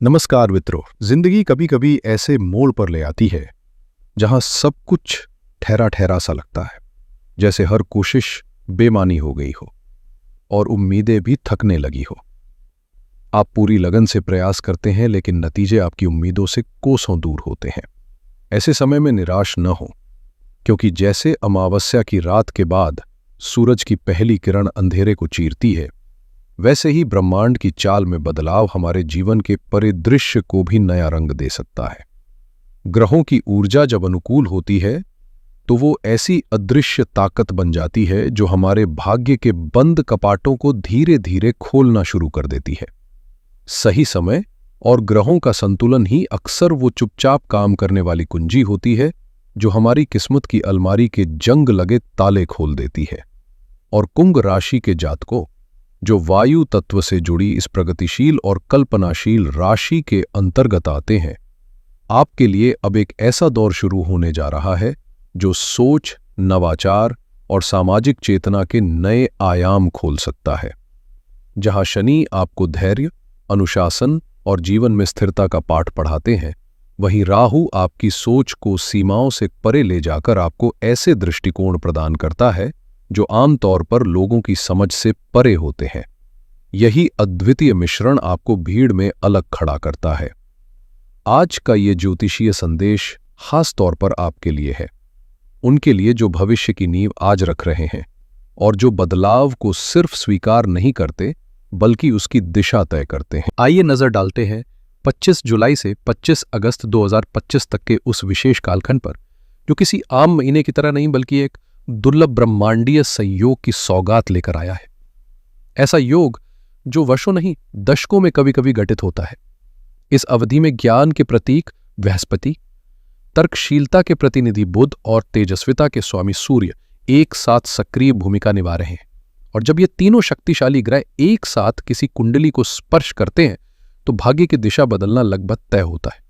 नमस्कार मित्रों। जिंदगी कभी कभी ऐसे मोड़ पर ले आती है जहां सब कुछ ठहरा ठहरा सा लगता है, जैसे हर कोशिश बेमानी हो गई हो और उम्मीदें भी थकने लगी हो। आप पूरी लगन से प्रयास करते हैं लेकिन नतीजे आपकी उम्मीदों से कोसों दूर होते हैं। ऐसे समय में निराश न हो, क्योंकि जैसे अमावस्या की रात के बाद सूरज की पहली किरण अंधेरे को चीरती है, वैसे ही ब्रह्मांड की चाल में बदलाव हमारे जीवन के परिदृश्य को भी नया रंग दे सकता है। ग्रहों की ऊर्जा जब अनुकूल होती है तो वो ऐसी अदृश्य ताकत बन जाती है जो हमारे भाग्य के बंद कपाटों को धीरे धीरे खोलना शुरू कर देती है। सही समय और ग्रहों का संतुलन ही अक्सर वो चुपचाप काम करने वाली कुंजी होती है जो हमारी किस्मत की अलमारी के जंग लगे ताले खोल देती है। और कुंभ राशि के जातकों, जो वायु तत्व से जुड़ी इस प्रगतिशील और कल्पनाशील राशि के अंतर्गत आते हैं, आपके लिए अब एक ऐसा दौर शुरू होने जा रहा है जो सोच, नवाचार और सामाजिक चेतना के नए आयाम खोल सकता है। जहां शनि आपको धैर्य, अनुशासन और जीवन में स्थिरता का पाठ पढ़ाते हैं, वहीं राहु आपकी सोच को सीमाओं से परे ले जाकर आपको ऐसे दृष्टिकोण प्रदान करता है जो आमतौर पर लोगों की समझ से परे होते हैं। यही अद्वितीय मिश्रण आपको भीड़ में अलग खड़ा करता है। आज का ये ज्योतिषीय संदेश खास तौर पर आपके लिए है, उनके लिए जो भविष्य की नींव आज रख रहे हैं और जो बदलाव को सिर्फ स्वीकार नहीं करते बल्कि उसकी दिशा तय करते हैं। आइए नजर डालते हैं 25 जुलाई से 25 अगस्त 2025 तक के उस विशेष कालखंड पर, जो किसी आम महीने की तरह नहीं बल्कि एक दुर्लभ ब्रह्मांडीय संयोग की सौगात लेकर आया है। ऐसा योग जो वर्षों नहीं, दशकों में कभी कभी घटित होता है। इस अवधि में ज्ञान के प्रतीक बृहस्पति, तर्कशीलता के प्रतिनिधि बुध और तेजस्विता के स्वामी सूर्य एक साथ सक्रिय भूमिका निभा रहे हैं। और जब ये तीनों शक्तिशाली ग्रह एक साथ किसी कुंडली को स्पर्श करते हैं तो भाग्य की दिशा बदलना लगभग तय होता है।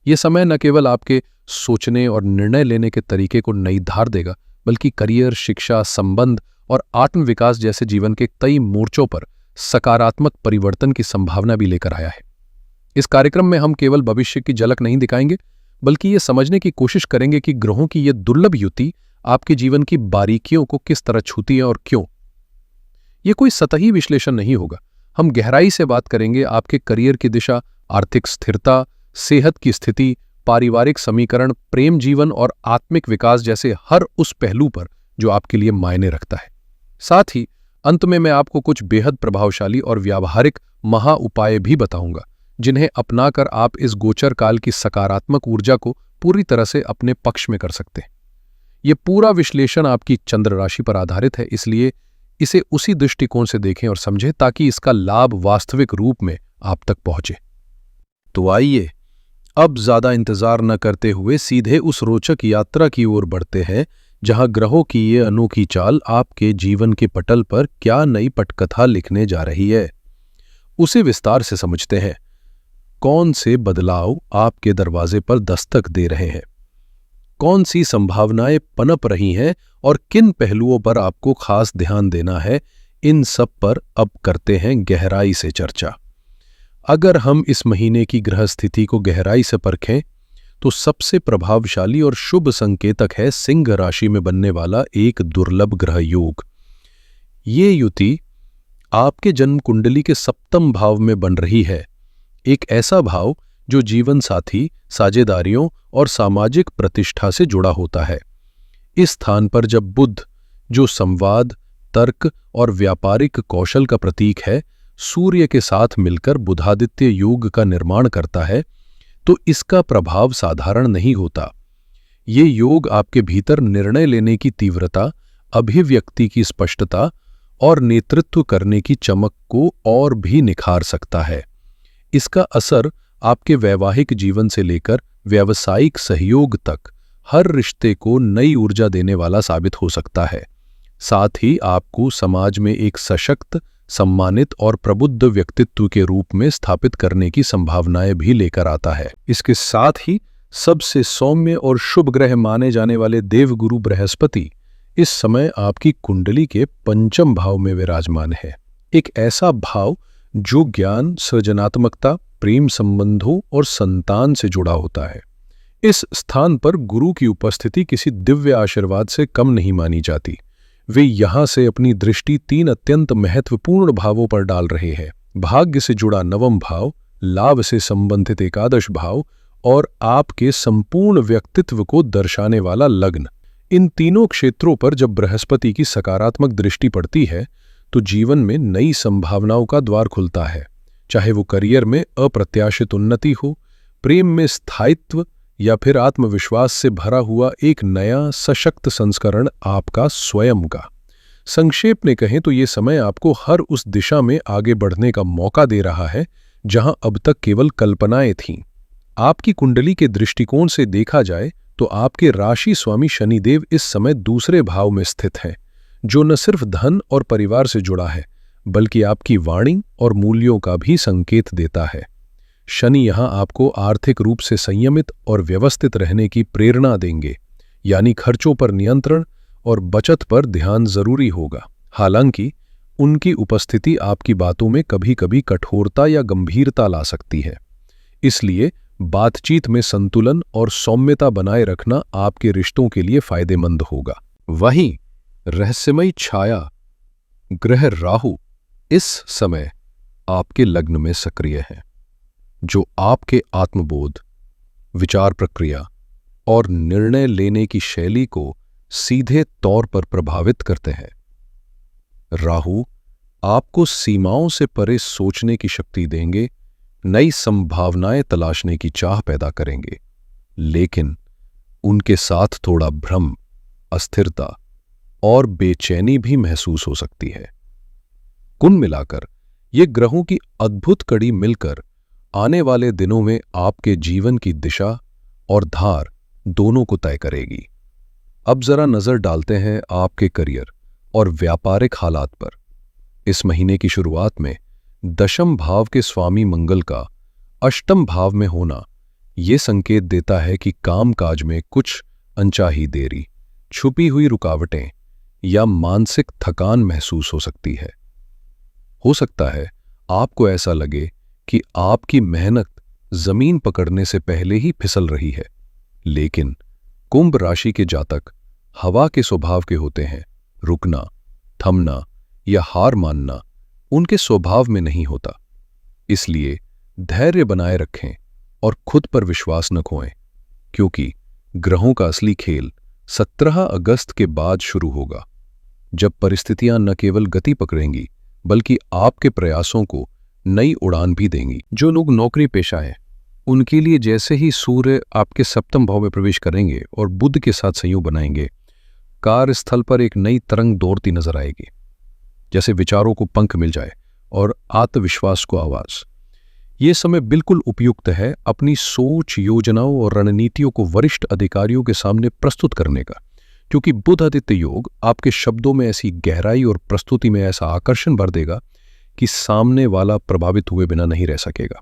यह समय न केवल आपके सोचने और निर्णय लेने के तरीके को नई धार देगा, बल्कि करियर, शिक्षा, संबंध और आत्मविकास जैसे जीवन के कई मोर्चों पर सकारात्मक परिवर्तन की संभावना भी लेकर आया है। इस कार्यक्रम में हम केवल भविष्य की झलक नहीं दिखाएंगे, बल्कि ये समझने की कोशिश करेंगे कि ग्रहों की ये दुर्लभ युति आपके जीवन की बारीकियों को किस तरह छूती है और क्यों। ये कोई सतही विश्लेषण नहीं होगा। हम गहराई से बात करेंगे आपके करियर की दिशा, आर्थिक स्थिरता, सेहत की स्थिति, पारिवारिक समीकरण, प्रेम जीवन और आत्मिक विकास जैसे हर उस पहलू पर जो आपके लिए मायने रखता है। साथ ही अंत में मैं आपको कुछ बेहद प्रभावशाली और व्यावहारिक महा उपाय भी बताऊंगा, जिन्हें अपनाकर आप इस गोचर काल की सकारात्मक ऊर्जा को पूरी तरह से अपने पक्ष में कर सकते हैं। ये पूरा विश्लेषण आपकी चंद्र राशि पर आधारित है, इसलिए इसे उसी दृष्टिकोण से देखें और समझें ताकि इसका लाभ वास्तविक रूप में आप तक पहुंचे। तो आइए अब ज्यादा इंतजार न करते हुए सीधे उस रोचक यात्रा की ओर बढ़ते हैं जहां ग्रहों की ये अनोखी चाल आपके जीवन के पटल पर क्या नई पटकथा लिखने जा रही है। उसे विस्तार से समझते हैं। कौन से बदलाव आपके दरवाजे पर दस्तक दे रहे हैं, कौन सी संभावनाएं पनप रही हैं और किन पहलुओं पर आपको खास ध्यान देना है, इन सब पर अब करते हैं गहराई से चर्चा। अगर हम इस महीने की ग्रह स्थिति को गहराई से परखें तो सबसे प्रभावशाली और शुभ संकेतक है सिंह राशि में बनने वाला एक दुर्लभ ग्रह योग। ये युति आपके जन्म कुंडली के सप्तम भाव में बन रही है, एक ऐसा भाव जो जीवन साथी, साझेदारियों और सामाजिक प्रतिष्ठा से जुड़ा होता है। इस स्थान पर जब बुध, जो संवाद, तर्क और व्यापारिक कौशल का प्रतीक है, सूर्य के साथ मिलकर बुधादित्य योग का निर्माण करता है, तो इसका प्रभाव साधारण नहीं होता। ये योग आपके भीतर निर्णय लेने की तीव्रता, अभिव्यक्ति की स्पष्टता और नेतृत्व करने की चमक को और भी निखार सकता है। इसका असर आपके वैवाहिक जीवन से लेकर व्यावसायिक सहयोग तक हर रिश्ते को नई ऊर्जा देने वाला साबित हो सकता है। साथ ही आपको समाज में एक सशक्त, सम्मानित और प्रबुद्ध व्यक्तित्व के रूप में स्थापित करने की संभावनाएं भी लेकर आता है। इसके साथ ही सबसे सौम्य और शुभ ग्रह माने जाने वाले देवगुरु बृहस्पति इस समय आपकी कुंडली के पंचम भाव में विराजमान है। एक ऐसा भाव जो ज्ञान, सृजनात्मकता, प्रेम संबंधों और संतान से जुड़ा होता है। इस स्थान पर गुरु की उपस्थिति किसी दिव्य आशीर्वाद से कम नहीं मानी जाती। वे यहां से अपनी दृष्टि 3 अत्यंत महत्वपूर्ण भावों पर डाल रहे हैं: भाग्य से जुड़ा नवम भाव, लाभ से संबंधित एकादश भाव और आपके संपूर्ण व्यक्तित्व को दर्शाने वाला लग्न। इन तीनों क्षेत्रों पर जब बृहस्पति की सकारात्मक दृष्टि पड़ती है तो जीवन में नई संभावनाओं का द्वार खुलता है। चाहे वो करियर में अप्रत्याशित उन्नति हो, प्रेम में स्थायित्व या फिर आत्मविश्वास से भरा हुआ एक नया सशक्त संस्करण आपका स्वयं का। संक्षेप में कहें तो ये समय आपको हर उस दिशा में आगे बढ़ने का मौका दे रहा है जहां अब तक केवल कल्पनाएं थीं। आपकी कुंडली के दृष्टिकोण से देखा जाए तो आपके राशि स्वामी शनिदेव इस समय दूसरे भाव में स्थित हैं, जो न सिर्फ धन और परिवार से जुड़ा है बल्कि आपकी वाणी और मूल्यों का भी संकेत देता है। शनि यहां आपको आर्थिक रूप से संयमित और व्यवस्थित रहने की प्रेरणा देंगे, यानी खर्चों पर नियंत्रण और बचत पर ध्यान जरूरी होगा। हालांकि उनकी उपस्थिति आपकी बातों में कभी-कभी कठोरता या गंभीरता ला सकती है, इसलिए बातचीत में संतुलन और सौम्यता बनाए रखना आपके रिश्तों के लिए फायदेमंद होगा। वहीं रहस्यमयी छाया ग्रह राहु इस समय आपके लग्न में सक्रिय है, जो आपके आत्मबोध, विचार प्रक्रिया और निर्णय लेने की शैली को सीधे तौर पर प्रभावित करते हैं। राहु आपको सीमाओं से परे सोचने की शक्ति देंगे, नई संभावनाएं तलाशने की चाह पैदा करेंगे, लेकिन उनके साथ थोड़ा भ्रम, अस्थिरता और बेचैनी भी महसूस हो सकती है। कुल मिलाकर ये ग्रहों की अद्भुत कड़ी मिलकर आने वाले दिनों में आपके जीवन की दिशा और धार दोनों को तय करेगी। अब जरा नजर डालते हैं आपके करियर और व्यापारिक हालात पर। इस महीने की शुरुआत में दशम भाव के स्वामी मंगल का अष्टम भाव में होना ये संकेत देता है कि कामकाज में कुछ अनचाही देरी, छुपी हुई रुकावटें या मानसिक थकान महसूस हो सकती है। हो सकता है आपको ऐसा लगे कि आपकी मेहनत जमीन पकड़ने से पहले ही फिसल रही है, लेकिन कुंभ राशि के जातक हवा के स्वभाव के होते हैं। रुकना, थमना या हार मानना उनके स्वभाव में नहीं होता। इसलिए धैर्य बनाए रखें और खुद पर विश्वास न खोएं, क्योंकि ग्रहों का असली खेल 17 अगस्त के बाद शुरू होगा, जब परिस्थितियां न केवल गति पकड़ेंगी बल्कि आपके प्रयासों को नई उड़ान भी देंगी। जो लोग नौकरी पेशा है उनके लिए जैसे ही सूर्य आपके सप्तम भाव में प्रवेश करेंगे और बुध के साथ संयोग बनाएंगे, कार्यस्थल पर एक नई तरंग दौड़ती नजर आएगी, जैसे विचारों को पंख मिल जाए और आत्मविश्वास को आवाज। ये समय बिल्कुल उपयुक्त है अपनी सोच, योजनाओं और रणनीतियों को वरिष्ठ अधिकारियों के सामने प्रस्तुत करने का, क्योंकि बुध आदित्य योग आपके शब्दों में ऐसी गहराई और प्रस्तुति में ऐसा आकर्षण भर देगा कि सामने वाला प्रभावित हुए बिना नहीं रह सकेगा।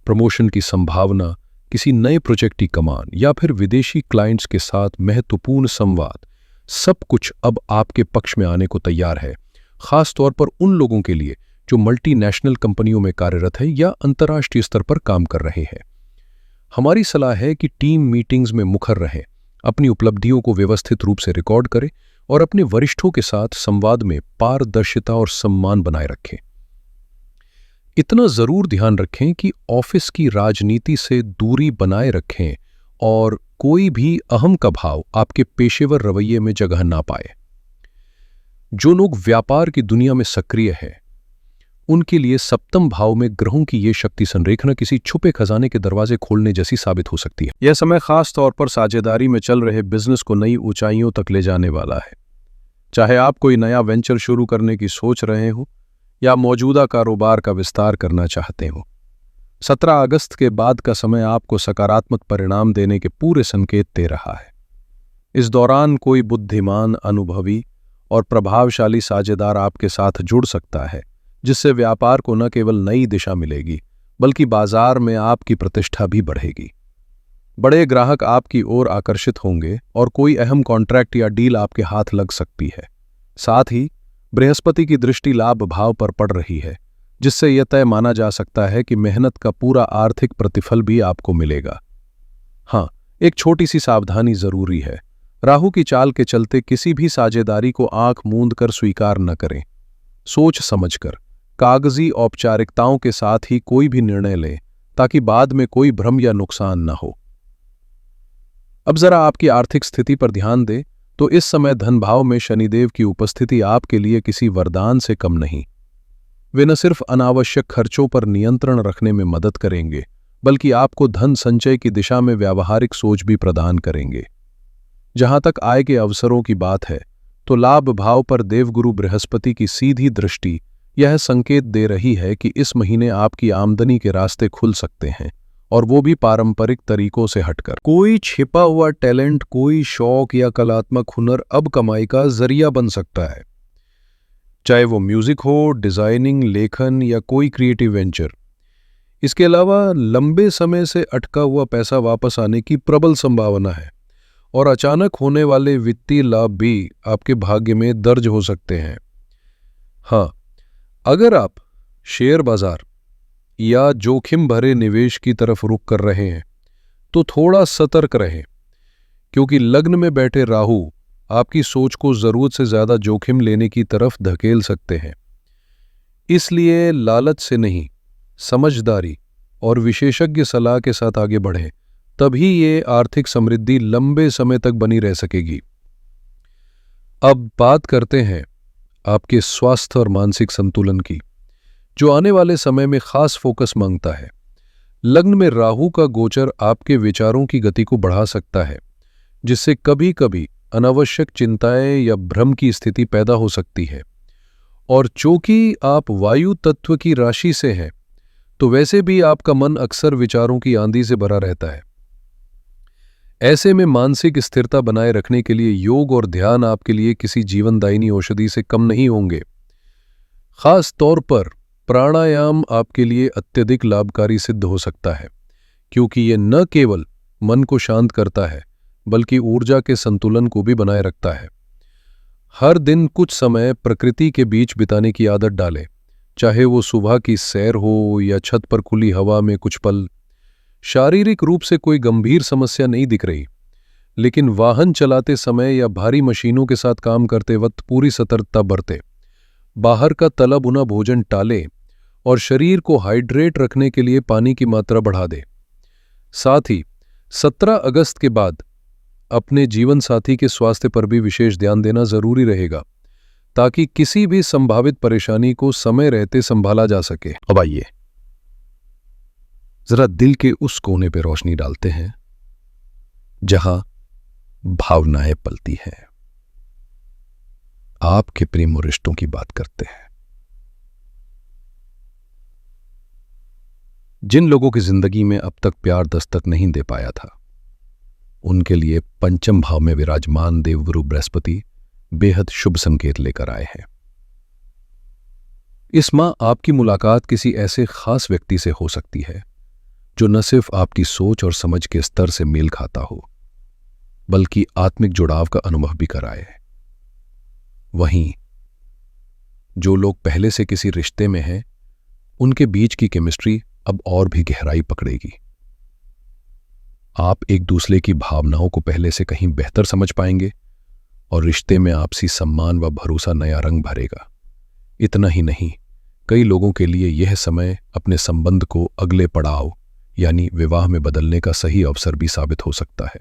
प्रमोशन की संभावना, किसी नए प्रोजेक्ट की कमान या फिर विदेशी क्लाइंट्स के साथ महत्वपूर्ण संवाद, सब कुछ अब आपके पक्ष में आने को तैयार है, खास तौर पर उन लोगों के लिए जो मल्टीनेशनल कंपनियों में कार्यरत है या अंतर्राष्ट्रीय स्तर पर काम कर रहे हैं। हमारी सलाह है कि टीम मीटिंग्स में मुखर रहें, अपनी उपलब्धियों को व्यवस्थित रूप से रिकॉर्ड करें और अपने वरिष्ठों के साथ संवाद में पारदर्शिता और सम्मान बनाए रखें। इतना जरूर ध्यान रखें कि ऑफिस की राजनीति से दूरी बनाए रखें और कोई भी अहम का भाव आपके पेशेवर रवैये में जगह ना पाए। जो लोग व्यापार की दुनिया में सक्रिय हैं, उनके लिए सप्तम भाव में ग्रहों की ये शक्ति संरेखना किसी छुपे खजाने के दरवाजे खोलने जैसी साबित हो सकती है। यह समय खास तौर पर साझेदारी में चल रहे बिजनेस को नई ऊंचाइयों तक ले जाने वाला है। चाहे आप कोई नया वेंचर शुरू करने की सोच रहे हो या मौजूदा कारोबार का विस्तार करना चाहते हो, 17 अगस्त के बाद का समय आपको सकारात्मक परिणाम देने के पूरे संकेत दे रहा है। इस दौरान कोई बुद्धिमान, अनुभवी और प्रभावशाली साझेदार आपके साथ जुड़ सकता है, जिससे व्यापार को न केवल नई दिशा मिलेगी बल्कि बाजार में आपकी प्रतिष्ठा भी बढ़ेगी। बड़े ग्राहक आपकी ओर आकर्षित होंगे और कोई अहम कॉन्ट्रैक्ट या डील आपके हाथ लग सकती है। साथ ही बृहस्पति की दृष्टि लाभ भाव पर पड़ रही है, जिससे यह तय माना जा सकता है कि मेहनत का पूरा आर्थिक प्रतिफल भी आपको मिलेगा। हाँ, एक छोटी सी सावधानी जरूरी है। राहु की चाल के चलते किसी भी साझेदारी को आंख मूंद कर स्वीकार न करें। सोच समझकर कागजी औपचारिकताओं के साथ ही कोई भी निर्णय लें, ताकि बाद में कोई भ्रम या नुकसान न हो। अब जरा आपकी आर्थिक स्थिति पर ध्यान दें तो इस समय धन भाव में शनिदेव की उपस्थिति आपके लिए किसी वरदान से कम नहीं। वे न सिर्फ अनावश्यक खर्चों पर नियंत्रण रखने में मदद करेंगे, बल्कि आपको धन संचय की दिशा में व्यावहारिक सोच भी प्रदान करेंगे। जहां तक आय के अवसरों की बात है, तो लाभ भाव पर देवगुरु बृहस्पति की सीधी दृष्टि यह संकेत दे रही है कि इस महीने आपकी आमदनी के रास्ते खुल सकते हैं, और वो भी पारंपरिक तरीकों से हटकर। कोई छिपा हुआ टैलेंट, कोई शौक या कलात्मक हुनर अब कमाई का जरिया बन सकता है, चाहे वो म्यूजिक हो, डिजाइनिंग, लेखन या कोई क्रिएटिव वेंचर। इसके अलावा लंबे समय से अटका हुआ पैसा वापस आने की प्रबल संभावना है, और अचानक होने वाले वित्तीय लाभ भी आपके भाग्य में दर्ज हो सकते हैं। हाँ, अगर आप शेयर बाजार या जोखिम भरे निवेश की तरफ रुख कर रहे हैं तो थोड़ा सतर्क रहें, क्योंकि लग्न में बैठे राहु आपकी सोच को जरूरत से ज्यादा जोखिम लेने की तरफ धकेल सकते हैं। इसलिए लालच से नहीं, समझदारी और विशेषज्ञ सलाह के साथ आगे बढ़ें, तभी ये आर्थिक समृद्धि लंबे समय तक बनी रह सकेगी। अब बात करते हैं आपके स्वास्थ्य और मानसिक संतुलन की, जो आने वाले समय में खास फोकस मांगता है। लग्न में राहु का गोचर आपके विचारों की गति को बढ़ा सकता है, जिससे कभी कभी अनावश्यक चिंताएं या भ्रम की स्थिति पैदा हो सकती है। और चूंकि आप वायु तत्व की राशि से हैं, तो वैसे भी आपका मन अक्सर विचारों की आंधी से भरा रहता है। ऐसे में मानसिक स्थिरता बनाए रखने के लिए योग और ध्यान आपके लिए किसी जीवनदायिनी औषधि से कम नहीं होंगे। खास तौर पर प्राणायाम आपके लिए अत्यधिक लाभकारी सिद्ध हो सकता है, क्योंकि यह न केवल मन को शांत करता है, बल्कि ऊर्जा के संतुलन को भी बनाए रखता है। हर दिन कुछ समय प्रकृति के बीच बिताने की आदत डालें, चाहे वो सुबह की सैर हो या छत पर खुली हवा में कुछ पल। शारीरिक रूप से कोई गंभीर समस्या नहीं दिख रही, लेकिन वाहन चलाते समय या भारी मशीनों के साथ काम करते वक्त पूरी सतर्कता बरतें। बाहर का तला भुना भोजन टालें और शरीर को हाइड्रेट रखने के लिए पानी की मात्रा बढ़ा दें। साथ ही 17 अगस्त के बाद अपने जीवन साथी के स्वास्थ्य पर भी विशेष ध्यान देना जरूरी रहेगा, ताकि किसी भी संभावित परेशानी को समय रहते संभाला जा सके। अब आइए जरा दिल के उस कोने पे रोशनी डालते हैं जहां भावनाएं पलती हैं। आपके प्रेम और रिश्तों की बात करते हैं। जिन लोगों की जिंदगी में अब तक प्यार दस्तक नहीं दे पाया था, उनके लिए पंचम भाव में विराजमान देवगुरु बृहस्पति बेहद शुभ संकेत लेकर आए हैं। इस माह आपकी मुलाकात किसी ऐसे खास व्यक्ति से हो सकती है जो न सिर्फ आपकी सोच और समझ के स्तर से मेल खाता हो, बल्कि आत्मिक जुड़ाव का अनुभव भी कराए। वहीं जो लोग पहले से किसी रिश्ते में हैं, उनके बीच की केमिस्ट्री अब और भी गहराई पकड़ेगी। आप एक दूसरे की भावनाओं को पहले से कहीं बेहतर समझ पाएंगे और रिश्ते में आपसी सम्मान व भरोसा नया रंग भरेगा। इतना ही नहीं, कई लोगों के लिए यह समय अपने संबंध को अगले पड़ाव यानी विवाह में बदलने का सही अवसर भी साबित हो सकता है।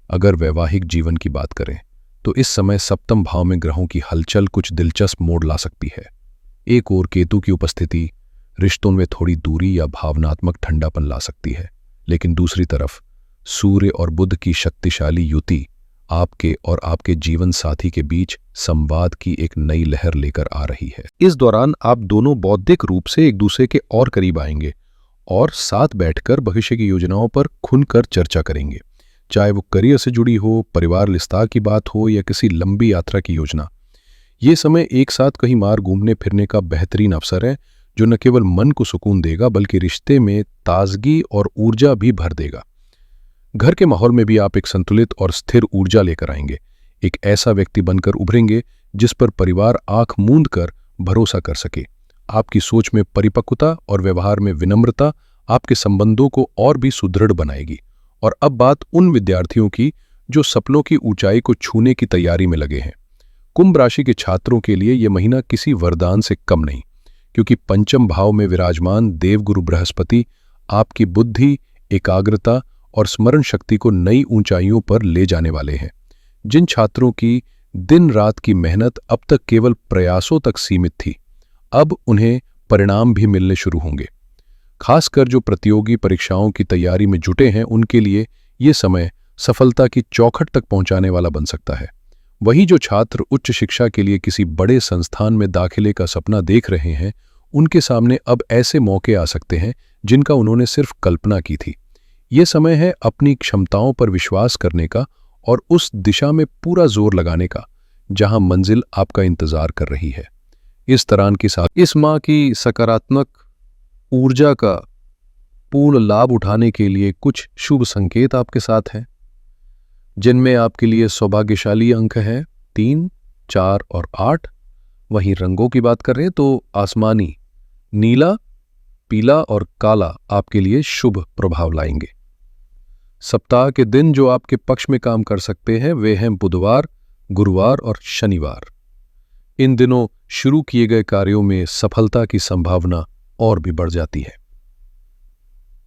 अगर वैवाहिक जीवन की बात करें तो इस समय सप्तम भाव में ग्रहों की हलचल कुछ दिलचस्प मोड़ ला सकती है। एक ओर केतु की उपस्थिति रिश्तों में थोड़ी दूरी या भावनात्मक ठंडापन ला सकती है, लेकिन दूसरी तरफ सूर्य और बुध की शक्तिशाली युति आपके और आपके जीवन साथी के बीच संवाद की एक नई लहर लेकर आ रही है। इस दौरान आप दोनों बौद्धिक रूप से एक दूसरे के और करीब आएंगे और साथ बैठकर भविष्य की योजनाओं पर खुलकर चर्चा करेंगे, चाहे वो करियर से जुड़ी हो, परिवार विस्तार की बात हो या किसी लंबी यात्रा की योजना। ये समय एक साथ कहीं मार घूमने फिरने का बेहतरीन अवसर है, जो न केवल मन को सुकून देगा बल्कि रिश्ते में ताजगी और ऊर्जा भी भर देगा। घर के माहौल में भी आप एक संतुलित और स्थिर ऊर्जा लेकर आएंगे। एक ऐसा व्यक्ति बनकर उभरेंगे जिस पर परिवार आंख मूंद कर भरोसा कर सके। आपकी सोच में परिपक्वता और व्यवहार में विनम्रता आपके संबंधों को और भी सुदृढ़ बनाएगी। और अब बात उन विद्यार्थियों की जो सपनों की ऊंचाई को छूने की तैयारी में लगे हैं। कुंभ राशि के छात्रों के लिए यह महीना किसी वरदान से कम नहीं, क्योंकि पंचम भाव में विराजमान देवगुरु बृहस्पति आपकी बुद्धि, एकाग्रता और स्मरण शक्ति को नई ऊंचाइयों पर ले जाने वाले हैं। जिन छात्रों की दिन रात की मेहनत अब तक केवल प्रयासों तक सीमित थी, अब उन्हें परिणाम भी मिलने शुरू होंगे। खासकर जो प्रतियोगी परीक्षाओं की तैयारी में जुटे हैं, उनके लिए ये समय सफलता की चौखट तक पहुंचाने वाला बन सकता है। वहीं जो छात्र उच्च शिक्षा के लिए किसी बड़े संस्थान में दाखिले का सपना देख रहे हैं, उनके सामने अब ऐसे मौके आ सकते हैं जिनका उन्होंने सिर्फ कल्पना की थी। ये समय है अपनी क्षमताओं पर विश्वास करने का और उस दिशा में पूरा जोर लगाने का जहां मंजिल आपका इंतजार कर रही है। इस तरह के साथ इस माह की सकारात्मक ऊर्जा का पूर्ण लाभ उठाने के लिए कुछ शुभ संकेत आपके साथ हैं, जिनमें आपके लिए सौभाग्यशाली अंक हैं 3, 4 और 8। वहीं रंगों की बात करें तो आसमानी, नीला, पीला और काला आपके लिए शुभ प्रभाव लाएंगे। सप्ताह के दिन जो आपके पक्ष में काम कर सकते हैं वे हैं बुधवार, गुरुवार और शनिवार। इन दिनों शुरू किए गए कार्यों में सफलता की संभावना और भी बढ़ जाती है।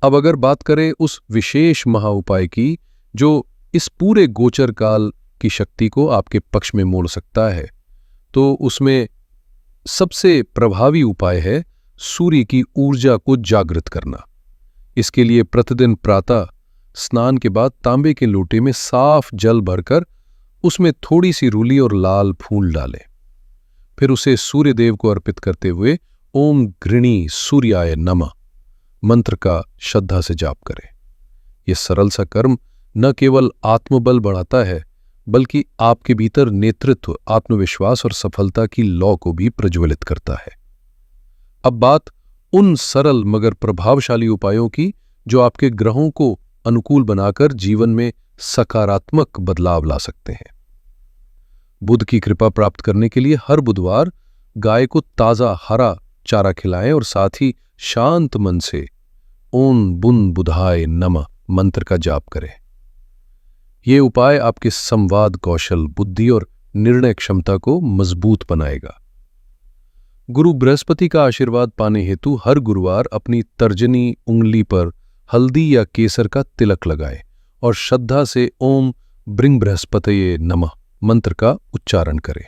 अब अगर बात करें उस विशेष महा उपाय की जो इस पूरे गोचर काल की शक्ति को आपके पक्ष में मोड़ सकता है, तो उसमें सबसे प्रभावी उपाय है सूर्य की ऊर्जा को जागृत करना। इसके लिए प्रतिदिन प्रातः स्नान के बाद तांबे के लोटे में साफ जल भरकर उसमें थोड़ी सी रूली और लाल फूल डालें। फिर उसे सूर्य देव को अर्पित करते हुए ओम गृणी सूर्याय नमः मंत्र का श्रद्धा से जाप करें। यह सरल सा कर्म न केवल आत्मबल बढ़ाता है, बल्कि आपके भीतर नेतृत्व, आत्मविश्वास और सफलता की लौ को भी प्रज्वलित करता है। अब बात उन सरल मगर प्रभावशाली उपायों की जो आपके ग्रहों को अनुकूल बनाकर जीवन में सकारात्मक बदलाव ला सकते हैं। बुध की कृपा प्राप्त करने के लिए हर बुधवार गाय को ताजा हरा चारा खिलाएं और साथ ही शांत मन से ओम बुन बुधाय नमः मंत्र का जाप करें। ये उपाय आपके संवाद कौशल, बुद्धि और निर्णय क्षमता को मजबूत बनाएगा। गुरु बृहस्पति का आशीर्वाद पाने हेतु हर गुरुवार अपनी तर्जनी उंगली पर हल्दी या केसर का तिलक लगाएं और श्रद्धा से ओम ब्रिंग बृहस्पतये नमः मंत्र का उच्चारण करें,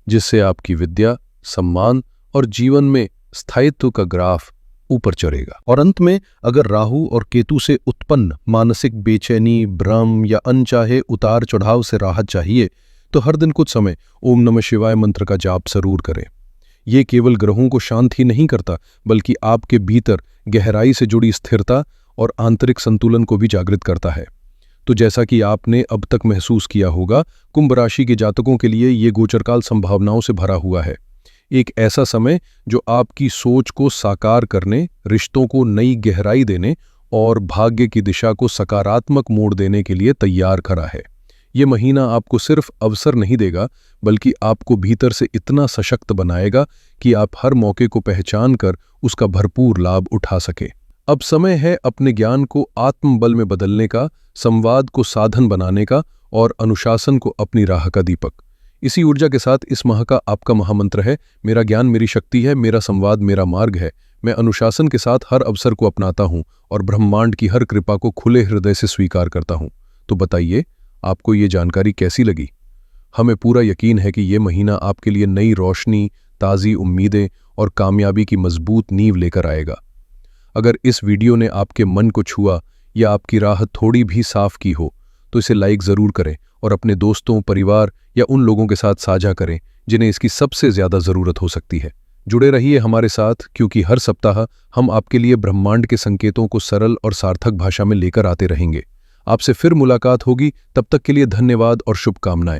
जिससे आपकी विद्या, सम्मान और जीवन में स्थायित्व का ग्राफ ऊपर चढ़ेगा। और अंत में अगर राहु और केतु से उत्पन्न मानसिक बेचैनी, भ्रम या अनचाहे उतार चढ़ाव से राहत चाहिए, तो हर दिन कुछ समय ओम नमः शिवाय मंत्र का जाप जरूर करें। ये केवल ग्रहों को शांत ही नहीं करता, बल्कि आपके भीतर गहराई से जुड़ी स्थिरता और आंतरिक संतुलन को भी जागृत करता है। तो जैसा कि आपने अब तक महसूस किया होगा, कुंभ राशि के जातकों के लिए ये गोचरकाल संभावनाओं से भरा हुआ है। एक ऐसा समय जो आपकी सोच को साकार करने, रिश्तों को नई गहराई देने और भाग्य की दिशा को सकारात्मक मोड़ देने के लिए तैयार खड़ा है। ये महीना आपको सिर्फ अवसर नहीं देगा, बल्कि आपको भीतर से इतना सशक्त बनाएगा कि आप हर मौके को पहचान कर उसका भरपूर लाभ उठा सके। अब समय है अपने ज्ञान को आत्मबल में बदलने का, संवाद को साधन बनाने का और अनुशासन को अपनी राह का दीपक। इसी ऊर्जा के साथ इस माह का आपका महामंत्र है, मेरा ज्ञान मेरी शक्ति है, मेरा संवाद मेरा मार्ग है। मैं अनुशासन के साथ हर अवसर को अपनाता हूं और ब्रह्मांड की हर कृपा को खुले हृदय से स्वीकार करता हूं। तो बताइए, आपको ये जानकारी कैसी लगी? हमें पूरा यकीन है कि ये महीना आपके लिए नई रोशनी, ताज़ी उम्मीदें और कामयाबी की मजबूत नींव लेकर आएगा। अगर इस वीडियो ने आपके मन को छुआ या आपकी राह थोड़ी भी साफ की हो, तो इसे लाइक ज़रूर करें और अपने दोस्तों, परिवार या उन लोगों के साथ साझा करें जिन्हें इसकी सबसे ज़्यादा ज़रूरत हो सकती है। जुड़े रहिए हमारे साथ, क्योंकि हर सप्ताह हम आपके लिए ब्रह्मांड के संकेतों को सरल और सार्थक भाषा में लेकर आते रहेंगे। आपसे फिर मुलाकात होगी, तब तक के लिए धन्यवाद और शुभकामनाएं।